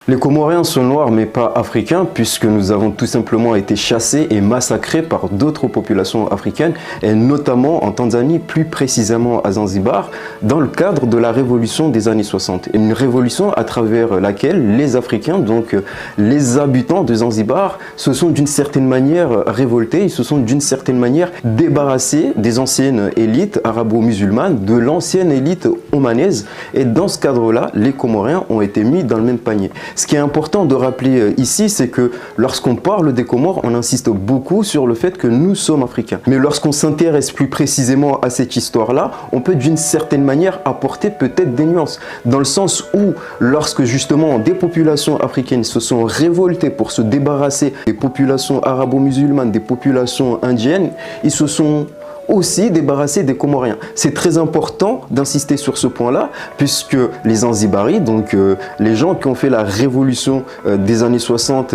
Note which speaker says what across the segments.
Speaker 1: Les Comoriens sont noirs mais pas africains puisque nous avons tout simplement été chassés et massacrés par d'autres populations africaines et notamment en Tanzanie, plus précisément à Zanzibar, dans le cadre de la révolution des années 60. Une révolution à travers laquelle les Africains, donc les habitants de Zanzibar, se sont d'une certaine manière révoltés, ils se sont d'une certaine manière débarrassés des anciennes élites arabo-musulmanes, de l'ancienne élite omanaise, et dans ce cadre-là, les Comoriens ont été mis dans le même panier. Ce qui est important de rappeler ici, c'est que lorsqu'on parle des Comores, on insiste beaucoup sur le fait que nous sommes africains. Mais lorsqu'on s'intéresse plus précisément à cette histoire-là, on peut d'une certaine manière apporter peut-être des nuances. Dans le sens où, lorsque justement des populations africaines se sont révoltées pour se débarrasser des populations arabo-musulmanes, des populations indiennes, ils se sont aussi débarrassés des Comoriens. C'est très important d'insister sur ce point-là, puisque les Zanzibaris, donc les gens qui ont fait la révolution des années 60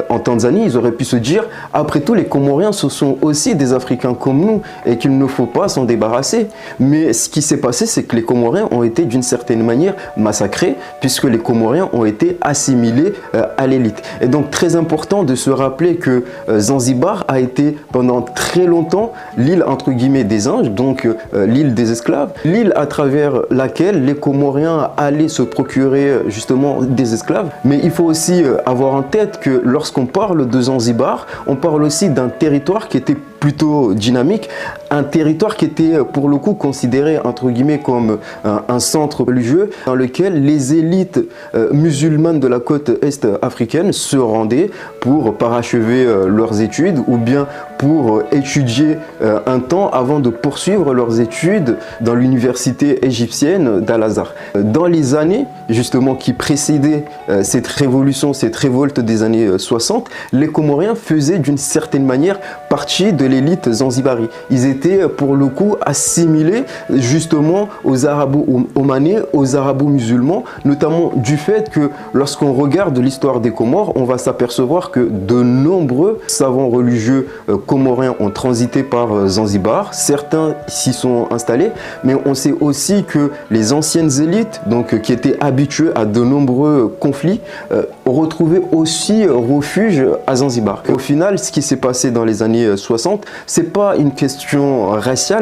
Speaker 1: en Tanzanie, ils auraient pu se dire, après tout, les Comoriens, ce sont aussi des Africains comme nous, et qu'il ne faut pas s'en débarrasser. Mais ce qui s'est passé, c'est que les Comoriens ont été d'une certaine manière massacrés, puisque les Comoriens ont été assimilés à l'élite. Et donc, très important de se rappeler que Zanzibar a été pendant très longtemps l'île entre guillemets des anges, donc l'île des esclaves, l'île à travers laquelle les Comoriens allaient se procurer justement des esclaves. Mais il faut aussi avoir en tête que lorsqu'on parle de Zanzibar, on parle aussi d'un territoire qui était plutôt dynamique, un territoire qui était pour le coup considéré entre guillemets comme un centre religieux dans lequel les élites musulmanes de la côte est africaine se rendaient pour parachever leurs études ou bien pour étudier un temps avant de poursuivre leurs études dans l'université égyptienne d'Al-Azhar. Dans les années justement qui précédaient cette révolution, cette révolte des années 60, les Comoriens faisaient d'une certaine manière partie de l'élite zanzibari. Ils étaient pour le coup assimilés justement aux arabo-omanais, aux arabo-musulmans, notamment du fait que lorsqu'on regarde l'histoire des Comores, on va s'apercevoir que de nombreux savants religieux comoriens ont transité par Zanzibar, certains s'y sont installés, mais on sait aussi que les anciennes élites, donc qui étaient habituées à de nombreux conflits, retrouvaient aussi refuge à Zanzibar. Au final, ce qui s'est passé dans les années 60, c'est pas une question raciale.